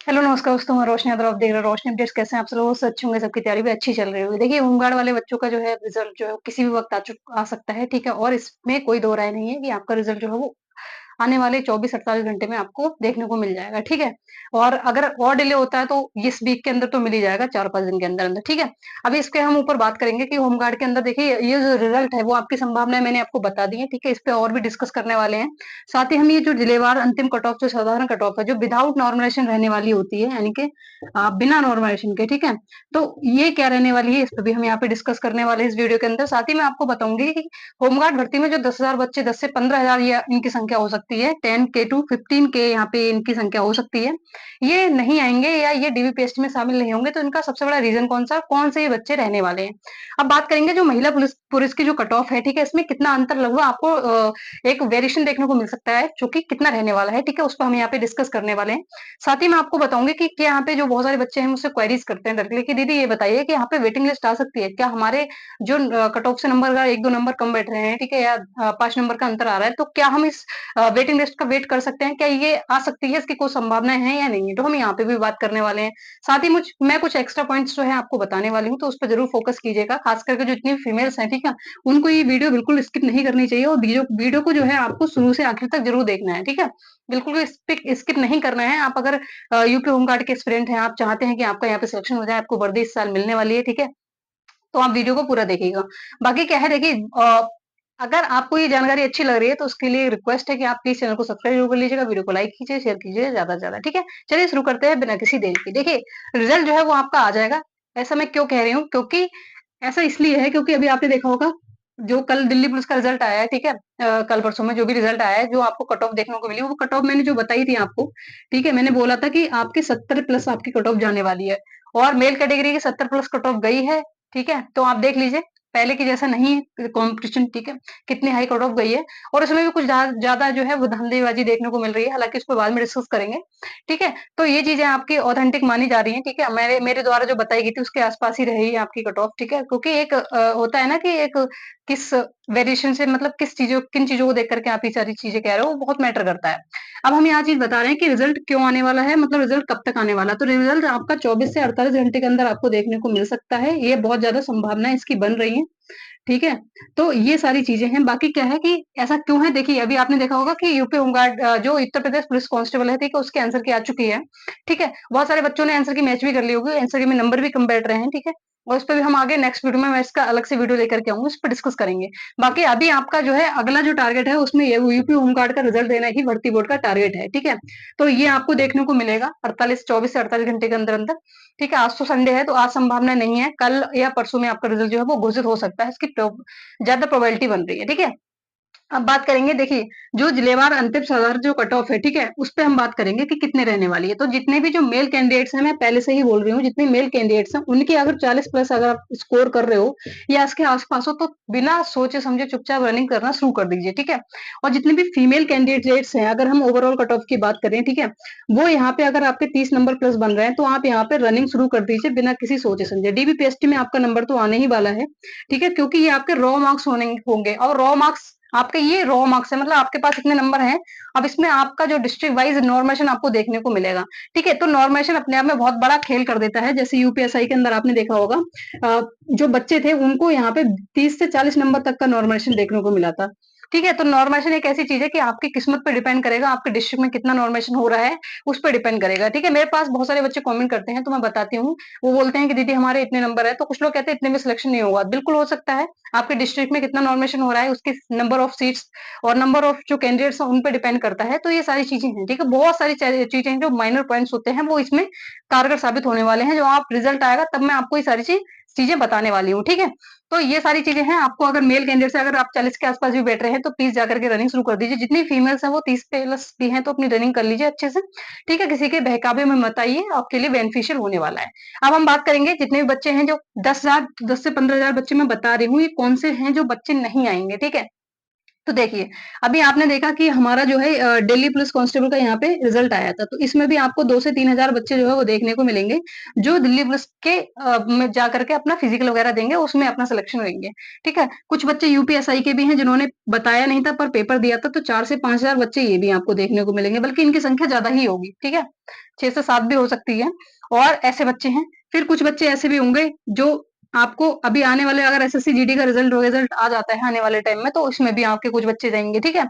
Hello नमस्कार दोस्तों, मैं रोशनी यादव। आप देख रहे हैं रोशनी अपडेट्स। कैसे हैं आप सब लोग? सच होंगे, सबकी तैयारी भी अच्छी चल रही होगी। देखिए, होमगार्ड वाले बच्चों का जो है रिजल्ट जो है किसी भी वक्त आ सकता है, ठीक है। और इसमें कोई दो राय नहीं है कि आपका रिजल्ट जो है वो आने वाले 24-48 घंटे में आपको देखने को मिल जाएगा, ठीक है। और अगर और डिले होता है तो इस वीक के अंदर तो मिल ही जाएगा, 4-5 दिन के अंदर अंदर, ठीक है। अभी इसके हम ऊपर बात करेंगे कि होमगार्ड के अंदर देखिए ये जो रिजल्ट है वो आपकी संभावनाएं मैंने आपको बता दी है, ठीक है। इस पे और भी डिस्कस करने वाले हैं। साथ ही हम ये जो जिलेवार अंतिम कट ऑफ, जो साधारण कट ऑफ है, जो विदाउट नॉर्मलाइजेशन रहने वाली होती है, यानी कि बिना नॉर्मलाइजेशन के, ठीक है। तो ये क्या रहने वाली है, इस पे भी हम यहाँ पे डिस्कस करने वाले हैं इस वीडियो के अंदर। साथ ही मैं आपको बताऊंगी कि होमगार्ड भर्ती में जो 10,000 बच्चे, 10 से 15,000 ये इनकी संख्या हो सकती है, 10K टू 15K यहाँ पे इनकी संख्या हो सकती है, ये नहीं आएंगे या ये डीबीपीएसटी में शामिल नहीं होंगे। तो इनका सबसे बड़ा रीजन कौन से ये बच्चे रहने वाले हैं। अब बात करेंगे जो महिला पुलिस पुलिस की जो कट ऑफ है, ठीक है, इसमें कितना अंतर लगभग आपको एक वेरिएशन देखने को मिल सकता है, जो कि कितना रहने वाला है, ठीक है, उस पर हम यहाँ पे डिस्कस करने वाले हैं। साथ ही मैं आपको बताऊंगी कि क्या यहाँ पे जो बहुत सारे बच्चे हैं मुझसे क्वेरीज करते हैं डायरेक्टली कि दीदी ये बताइए कि यहाँ पे वेटिंग लिस्ट आ सकती है क्या, हमारे जो कट ऑफ से नंबर का 1-2 नंबर कम बैठ रहे हैं, ठीक है, या 5 नंबर का अंतर आ रहा है, तो क्या हम इस वेटिंग लिस्ट का वेट कर सकते हैं, क्या ये आ सकती है, इसकी कोई संभावनाएं हैं या नहीं है। तो हम यहाँ पे भी बात करने वाले हैं। साथ ही मैं कुछ एक्स्ट्रा पॉइंट्स जो है आपको बताने वाली हूँ, तो उस पर जरूर फोकस कीजिएगा, खास करके जो इतनी फीमेल्स हैं, ठीक है, उनको ये वीडियो बिल्कुल स्किप नहीं करनी चाहिए। और वीडियो वीडियो को जो है आपको शुरू से आखिर तक जरूर देखना है, ठीक है। बिल्कुल भी स्किप नहीं करना है। आप अगर यूपी होमगार्ड के स्टूडेंट हैं, आप चाहते हैं कि आपका यहाँ पे सिलेक्शन हो जाए, आपको वर्दी इस साल मिलने वाली है, ठीक है, तो आप वीडियो को पूरा देखिएगा। बाकी क्या है, देखिए, अगर आपको ये जानकारी अच्छी लग रही है तो उसके लिए रिक्वेस्ट है कि आप प्लीज चैनल को सब्सक्राइब जरूर कर लीजिएगा, वीडियो को लाइक कीजिए, शेयर कीजिए ज्यादा से ज्यादा, ठीक है। चलिए शुरू करते हैं बिना किसी देरी के। देखिए, रिजल्ट जो है वो आपका आ जाएगा। ऐसा मैं क्यों कह रही हूँ, क्योंकि ऐसा इसलिए है क्योंकि अभी आपने देखा होगा जो कल दिल्ली पुलिस का रिजल्ट आया है, ठीक है, कल परसों में जो भी रिजल्ट आया है, जो आपको कट ऑफ देखने को मिली, वो कट ऑफ मैंने जो बताई थी आपको, ठीक है, मैंने बोला था कि आपकी 70 प्लस आपकी कट ऑफ जाने वाली है। और मेल कैटेगरी की 70 प्लस कट ऑफ गई है, ठीक है। तो आप देख लीजिए, पहले की जैसा नहीं है कॉम्पिटिशन, ठीक है, कितनी हाई कट ऑफ गई है। और उसमें भी कुछ ज्यादा जो है वो धांधलीबाजी देखने को मिल रही है, हालांकि उसको बाद में डिस्कस करेंगे, ठीक है। तो ये चीजें आपकी ऑथेंटिक मानी जा रही हैं, ठीक है, मेरे मेरे द्वारा जो बताई गई थी उसके आसपास ही रही आपकी कट ऑफ, ठीक है। क्योंकि एक होता है ना कि एक किस वेरिएशन से, मतलब किन चीजों को देख करके आप ये सारी चीजें कह रहे हो, वो बहुत मैटर करता है। अब हम यहाँ चीज बता रहे हैं कि रिजल्ट क्यों आने वाला है, मतलब रिजल्ट कब तक आने वाला है। तो रिजल्ट आपका 24 से 48 घंटे के अंदर आपको देखने को मिल सकता है, ये बहुत ज्यादा संभावनाएं इसकी बन रही है, ठीक है। तो ये सारी चीजें हैं। बाकी क्या है कि ऐसा क्यों है, देखिए अभी आपने देखा होगा कि यूपी होमगार्ड जो उत्तर प्रदेश पुलिस कांस्टेबल है, ठीक है, उसके आंसर की आ चुकी है, ठीक है। बहुत सारे बच्चों ने आंसर की मैच भी कर ली होगी, आंसर की में नंबर भी कम बैठ रहे हैं, ठीक है। और उस पर भी हम आगे नेक्स्ट वीडियो में मैं इसका अलग से वीडियो लेकर के आऊंगी, उस पर डिस्कस करेंगे। बाकी अभी आपका जो है अगला जो टारगेट है उसमें ये यूपी होमगार्ड का रिजल्ट देना ही भर्ती बोर्ड का टारगेट है, ठीक है। तो ये आपको देखने को मिलेगा 24 से 48 घंटे के अंदर अंदर, ठीक है। आज तो संडे है, तो आज संभावना नहीं है, कल या परसों में आपका रिजल्ट जो है वो घोषित हो सकता है, इसकी ज्यादा प्रोबेबिलिटी बन रही है, ठीक है। अब बात करेंगे, देखिए, जो जिलेवार अंतिम साधारण जो कट ऑफ है, ठीक है, उस पे हम बात करेंगे कि कितने रहने वाली है। तो जितने भी जो मेल कैंडिडेट्स हैं, मैं पहले से ही बोल रही हूँ, जितने मेल कैंडिडेट्स हैं उनके अगर 40 प्लस अगर आप स्कोर कर रहे हो या इसके आसपास हो, तो बिना सोचे समझे चुपचाप रनिंग करना शुरू कर दीजिए, ठीक है। और जितने भी फीमेल कैंडिडेट्स हैं, अगर हम ओवरऑल कट ऑफ की बात करें, ठीक है, वो यहाँ पे अगर आपके 30 नंबर प्लस बन रहे हैं, तो आप यहाँ पे रनिंग शुरू कर दीजिए बिना किसी सोचे समझे। डीबीपीएसटी में आपका नंबर तो आने ही वाला है, ठीक है, क्योंकि ये आपके रॉ मार्क्स होंगे, और रॉ मार्क्स आपके ये रॉ मार्क्स है, मतलब आपके पास इतने नंबर हैं। अब इसमें आपका जो डिस्ट्रिक्ट वाइज नॉर्मेशन आपको देखने को मिलेगा, ठीक है। तो नॉर्मेशन अपने आप में बहुत बड़ा खेल कर देता है। जैसे यूपीएसआई के अंदर आपने देखा होगा, जो बच्चे थे उनको यहाँ पे 30 से 40 नंबर तक का नॉर्मेशन देखने को मिला था, ठीक है। तो नॉर्मेशन एक ऐसी चीज है कि आपकी किस्मत पे डिपेंड करेगा, आपके डिस्ट्रिक्ट में कितना नॉर्मेशन हो रहा है उस पर डिपेंड करेगा, ठीक है। मेरे पास बहुत सारे बच्चे कमेंट करते हैं, तो मैं बताती हूँ। वो बोलते हैं कि दीदी हमारे इतने नंबर है, तो कुछ लोग कहते हैं इतने में सिलेक्शन नहीं होगा। बिल्कुल हो सकता है, आपके डिस्ट्रिक्ट में कितना नॉर्मेशन हो रहा है, उसके नंबर ऑफ सीट्स और नंबर ऑफ जो कैंडिडेट्स हैं उन पे डिपेंड करता है। तो ये सारी चीजें हैं, ठीक है, बहुत सारी चीजें हैं जो माइनर पॉइंट्स होते हैं, वो इसमें कारगर साबित होने वाले हैं। जो आप रिजल्ट आएगा तब मैं आपको ये सारी चीजें बताने वाली हूँ, ठीक है। तो ये सारी चीजें हैं। आपको अगर मेल कैंडिडेट से अगर आप 40 के आसपास भी बैठ रहे हैं, तो प्लीज जाकर के रनिंग शुरू कर दीजिए। जितनी फीमेल्स हैं वो 30 प्लस भी हैं, तो अपनी रनिंग कर लीजिए अच्छे से, ठीक है। किसी के बहकावे में मत आइए, आपके लिए बेनिफिशियल होने वाला है। अब हम बात करेंगे जितने भी बच्चे हैं, जो 10 से 15,000 बच्चे मैं बता रही हूँ, ये कौन से हैं जो बच्चे नहीं आएंगे, ठीक है। तो देखिए, अभी आपने देखा कि हमारा जो है दिल्ली पुलिस कांस्टेबल का यहाँ पे रिजल्ट आया था, तो इसमें भी आपको 2 से 3,000 बच्चे जो है वो देखने को मिलेंगे, जो दिल्ली पुलिस के में जा करके अपना फिजिकल वगैरह देंगे, उसमें अपना सिलेक्शन लेंगे, ठीक है? कुछ बच्चे यूपीएसआई के भी हैं जिन्होंने बताया नहीं था पर पेपर दिया था, तो 4 से 5,000 बच्चे ये भी आपको देखने को मिलेंगे, बल्कि इनकी संख्या ज़्यादा ही होगी, ठीक है? 6 से 7 भी हो सकती है और ऐसे बच्चे हैं। फिर कुछ बच्चे ऐसे भी होंगे जो आपको अभी आने वाले अगर एसएससी जीडी का रिजल्ट आ जाता है आने वाले टाइम में तो उसमें भी आपके कुछ बच्चे जाएंगे, ठीक है?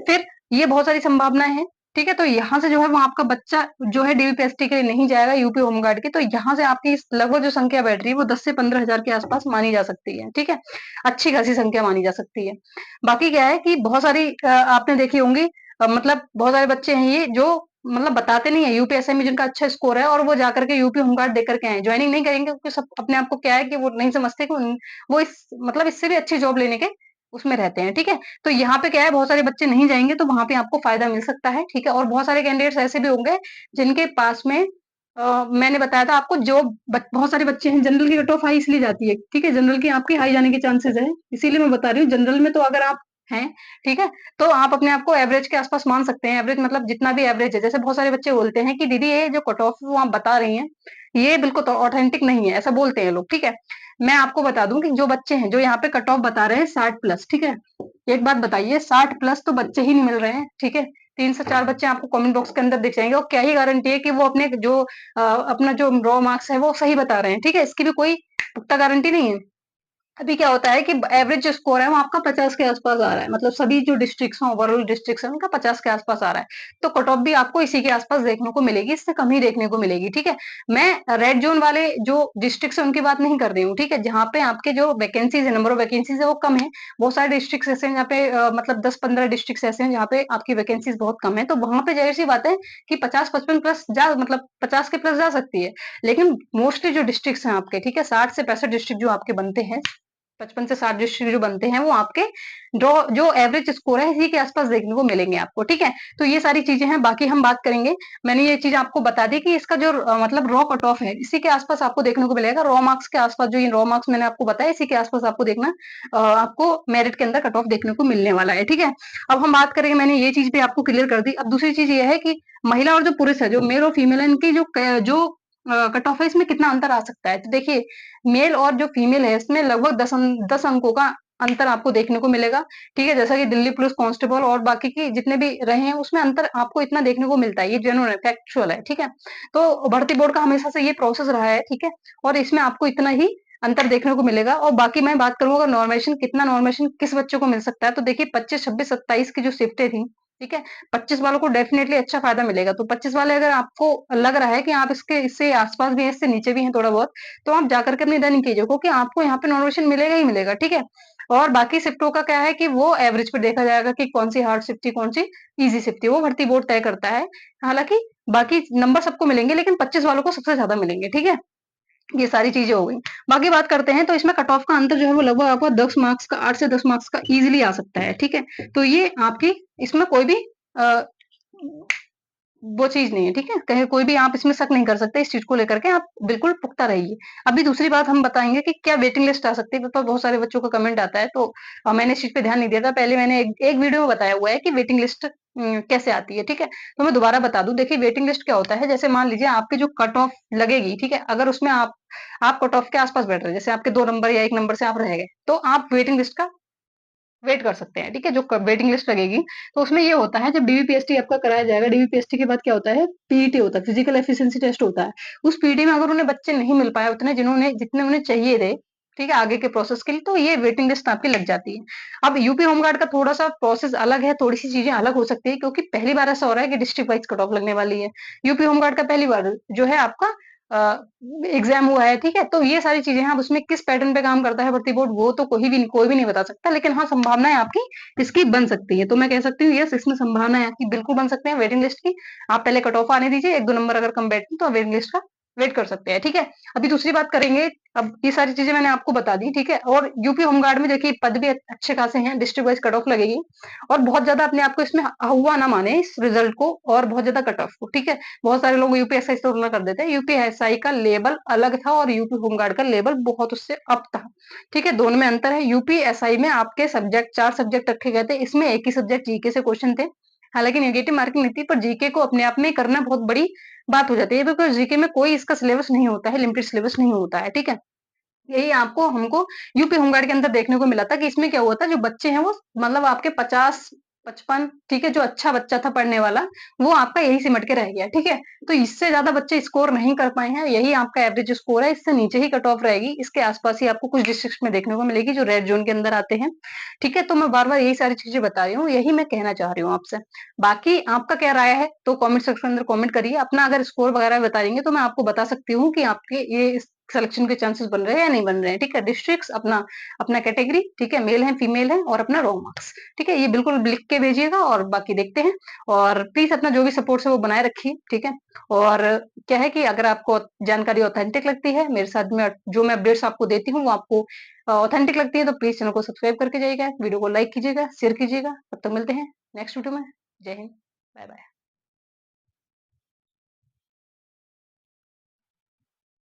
फिर ये बहुत सारी संभावनाएं हैं, ठीक है? तो यहाँ से जो है वो आपका बच्चा जो है डीवीपीएसटी के लिए नहीं जाएगा यूपी होमगार्ड के, तो यहाँ से आपकी लगभग जो संख्या बैठ रही है वो 10 से 15,000 के आसपास मानी जा सकती है, ठीक है? अच्छी खासी संख्या मानी जा सकती है। बाकी क्या है कि बहुत सारी आपने देखी होंगी, मतलब बहुत सारे बच्चे हैं ये जो मतलब बताते नहीं है यूपीएससी में जिनका अच्छा स्कोर है और वो जाकर के यूपी होमगार्ड देकर के आए, ज्वाइनिंग नहीं करेंगे क्योंकि सब अपने आप को क्या है कि वो नहीं समझते कि वो इस मतलब इससे भी अच्छी जॉब लेने के उसमें रहते हैं, ठीक है? तो यहाँ पे क्या है बहुत सारे बच्चे नहीं जाएंगे तो वहां पे आपको फायदा मिल सकता है, ठीक है? और बहुत सारे कैंडिडेट्स ऐसे भी होंगे जिनके पास में मैंने बताया था आपको जो बहुत सारे बच्चे हैं जनरल की कट ऑफ हाई इसलिए जाती है, ठीक है? जनरल की आपकी हाई जाने के चांसेस है, इसीलिए मैं बता रही हूँ जनरल में तो अगर आप हैं, ठीक है? तो आप अपने आप को एवरेज के आसपास मान सकते हैं, एवरेज मतलब जितना भी एवरेज है। जैसे बहुत सारे बच्चे बोलते हैं कि दीदी ये जो कट ऑफ वो आप बता रही हैं, ये बिल्कुल तो ऑथेंटिक नहीं है, ऐसा बोलते हैं लोग, ठीक है? मैं आपको बता दूं कि जो बच्चे हैं जो यहाँ पे कट ऑफ बता रहे हैं 60 प्लस, ठीक है? एक बात बताइए 60 प्लस तो बच्चे ही नहीं मिल रहे हैं, ठीक है? 3 से 4 बच्चे आपको कमेंट बॉक्स के अंदर दिख जाएंगे और क्या ही गारंटी है कि वो अपने जो अपना जो रॉ मार्क्स है वो सही बता रहे हैं, ठीक है? इसकी भी कोई पुख्ता गारंटी नहीं है। अभी क्या होता है कि एवरेज जो स्कोर है वो आपका 50 के आसपास आ रहा है, मतलब सभी जो डिस्ट्रिक्ट्स हैं ओवरऑल डिस्ट्रिक्ट्स हैं उनका 50 के आसपास आ रहा है, तो कट ऑफ भी आपको इसी के आसपास देखने को मिलेगी, इससे कम ही देखने को मिलेगी, ठीक है? मैं रेड जोन वाले जो डिस्ट्रिक्ट्स है उनकी बात नहीं कर रही हूँ, ठीक है? जहाँ पे आपके जो वैकेंसीज है नंबर ऑफ वैकेंसीज है वो कम है। बहुत सारे डिस्ट्रिक्ट ऐसे हैं जहाँ पे मतलब 10-15 डिस्ट्रिक्ट ऐसे हैं जहाँ पे आपकी वैकेंसीज बहुत कम है, तो वहां पे जाहिर सी बात है कि 50-55 प्लस जा मतलब 50 के प्लस जा सकती है। लेकिन मोस्टली जो डिस्ट्रिक्ट्स हैं आपके, ठीक है, 60 से 65 डिस्ट्रिक्ट जो आपके बनते हैं 55 से 60 डिस्ट्रिक्ट जो बनते हैं वो आपके जो जो एवरेज स्कोर है इसी के आसपास देखने को मिलेंगे आपको, ठीक है? तो ये सारी चीजें हैं, बाकी हम बात करेंगे। मैंने ये चीज आपको बता दी कि इसका जो मतलब रॉ कट ऑफ है इसी के आसपास आपको देखने को मिलेगा, रॉ मार्क्स के आसपास जो ये रॉ मार्क्स मैंने आपको बताया इसी के आसपास आपको देखना आपको मेरिट के अंदर कट ऑफ देखने को मिलने वाला है, ठीक है? अब हम बात करेंगे, मैंने ये चीज भी आपको क्लियर कर दी। अब दूसरी चीज ये है कि महिला और जो पुरुष है जो मेल और फीमेल है इनकी जो कट ऑफ है इसमें कितना अंतर आ सकता है, तो देखिए मेल और जो फीमेल है इसमें लगभग 10 अंकों का अंतर आपको देखने को मिलेगा, ठीक है? जैसा कि दिल्ली पुलिस कांस्टेबल और बाकी की जितने भी रहे हैं उसमें अंतर आपको इतना देखने को मिलता है, ये जेन्युइन है, फैक्चुअल है, ठीक है? तो भर्ती बोर्ड का हमेशा से ये प्रोसेस रहा है, ठीक है? और इसमें आपको इतना ही अंतर देखने को मिलेगा। और बाकी मैं बात करूँ अगर नॉर्मेशन कितना नॉर्मेशन किस बच्चों को मिल सकता है, तो देखिए 25 26 27 की जो शिफ्टें थी, ठीक है, 25 वालों को डेफिनेटली अच्छा फायदा मिलेगा। तो 25 वाले अगर आपको लग रहा है कि आप इसके इससे आसपास भी हैं इससे नीचे भी हैं थोड़ा बहुत, तो आप जाकर के अपनी रनिंग कीजिए क्योंकि आपको यहाँ पे नॉमिनेशन मिलेगा ही मिलेगा, ठीक है? और बाकी शिफ्टों का क्या है कि वो एवरेज पे देखा जाएगा कि कौन सी हार्ड शिफ्ट थी कौन सी इजी शिफ्ट थी, वो भर्ती बोर्ड तय करता है। हालांकि बाकी नंबर सबको मिलेंगे लेकिन 25 वालों को सबसे ज्यादा मिलेंगे, ठीक है? ये सारी चीजें हो गई। बाकी बात करते हैं तो इसमें कट ऑफ का अंतर जो है वो लगभग आपको 10 मार्क्स का 8 से 10 मार्क्स का इजीली आ सकता है, ठीक है? तो ये आपकी इसमें कोई भी अ, वो चीज़ नहीं है, ठीक है? कहीं कोई भी आप इसमें शक नहीं कर सकते, इस चीज़ को लेकर के आप बिल्कुल पुख्ता रहिए। अभी दूसरी बात हम बताएँगे कि क्या वेटिंग लिस्ट आ सकती है, तो बहुत सारे बच्चों का कमेंट आता है, तो मैंने इस चीज़ पे ध्यान नहीं दिया था। पहले मैंने एक एक वीडियो में बताया हुआ है कि वेटिंग लिस्ट कैसे आती है, ठीक है? तो मैं दोबारा बता दूँ, देखिए वेटिंग लिस्ट क्या होता है, जैसे मान लीजिए आपकी जो कट ऑफ लगेगी, ठीक है? अगर उसमें आप कट ऑफ के आस-पास बैठ रहे हैं, जैसे आपके 2 नंबर या 1 नंबर से आप रह गए, तो आप वेटिंग लिस्ट का वेट कर सकते हैं, ठीक है? जो वेटिंग लिस्ट लगेगी, तो उसमें ये होता है जब डीवीपीएसटी आपका कराया जाएगा, डीवीपीएसटी के बाद क्या होता है, पीईटी होता है, फिजिकल एफिशिएंसी टेस्ट होता है। उस पीईटी में अगर उन्हें बच्चे नहीं मिल पाए उतने जितने उन्हें चाहिए थे, ठीक है, आगे के प्रोसेस के लिए, तो ये वेटिंग लिस्ट आपकी लग जाती है। अब यूपी होमगार्ड का थोड़ा सा प्रोसेस अलग है, थोड़ी सी चीजें अलग हो सकती है क्योंकि पहली बार ऐसा हो रहा है कि डिस्ट्रिक्ट वाइज कट ऑफ लगने वाली है। यूपी होमगार्ड का पहली बार जो है आपका एग्जाम हुआ है, ठीक है? तो ये सारी चीजें हैं, अब उसमें किस पैटर्न पे काम करता है भर्ती बोर्ड वो तो कोई भी नहीं बता सकता, लेकिन हाँ संभावनाएं आपकी इसकी बन सकती है। तो मैं कह सकती हूँ यस इसमें संभावनाएं आपकी बिल्कुल बन सकते हैं वेटिंग लिस्ट की। आप पहले कट ऑफ आने दीजिए, 1-2 नंबर अगर कम बैठे तो वेटिंग लिस्ट का वेट कर सकते हैं, ठीक है? अभी दूसरी बात करेंगे, अब ये सारी चीज़ें मैंने आपको बता दी, ठीक है? और यूपी होमगार्ड में देखिए पद भी अच्छे खासे हैं, डिस्ट्रिक्ट वाइज़ कट ऑफ लगेगी और बहुत ज़्यादा अपने आप को इसमें हुआ ना माने इस रिज़ल्ट को और बहुत ज़्यादा कट ऑफ को, ठीक है? बहुत सारे लोग यूपीएसआई से तुलना कर देते हैं, यूपीएसआई का लेवल अलग था और यूपी होमगार्ड का लेवल बहुत उससे अप था, ठीक है? दोनों में अंतर है, यूपीएसआई में आपके सब्जेक्ट 4 सब्जेक्ट रखे गए थे, इसमें एक ही सब्जेक्ट जीके से क्वेश्चन थे, हालाँकि नेगेटिव मार्किंग नहीं थी पर जीके को अपने आप में करना बहुत बड़ी बात हो जाती है बिकॉज़ जीके में कोई इसका सिलेबस नहीं होता है, लिमिटेड सिलेबस नहीं होता है, ठीक है? यही आपको हमको यूपी होमगार्ड के अंदर देखने को मिला था कि इसमें क्या हुआ था, जो बच्चे हैं वो मतलब आपके 50, 55 ठीक है, जो अच्छा बच्चा था पढ़ने वाला, वो आपका यही सिमट के रह गया, ठीक है? तो इससे ज़्यादा बच्चे स्कोर नहीं कर पाए हैं, यही आपका एवरेज स्कोर है, इससे नीचे ही कट ऑफ रहेगी, इसके आस-पास ही आपको कुछ डिस्ट्रिक्ट्स में देखने को मिलेगी जो रेड ज़ोन के अंदर आते हैं, ठीक है? तो मैं बार-बार यही सारी चीज़ें बता रही हूँ, यही मैं कहना चाह रही हूँ आपसे। बाकी आपका क्या राय है, तो कमेंट सेक्शन के अंदर कमेंट करिए, अपना अगर स्कोर वगैरह बताएँगे तो मैं आपको बता सकती हूँ कि आपके ये सिलेक्शन के चांसेस बन रहे हैं या नहीं बन रहे हैं, ठीक है? डिस्ट्रिक्ट्स अपना अपना कैटेगरी, ठीक है? मेल है, फीमेल है और अपना रो मार्क्स, ठीक है? ये बिल्कुल लिख के भेजिएगा और बाकी देखते हैं और प्लीज़ अपना जो भी सपोर्ट्स है वो बनाए रखिए, ठीक है? और क्या है कि अगर आपको जानकारी ऑथेंटिक लगती है, मेरे साथ में जो मैं अपडेट्स आपको देती हूँ वो आपको ऑथेंटिक लगती है तो प्लीज़ चैनल को सब्सक्राइब करके जाइएगा, वीडियो को लाइक कीजिएगा, शेयर कीजिएगा। तब तक मिलते हैं नेक्स्ट वीडियो में। जय हिंद, बाय-बाय।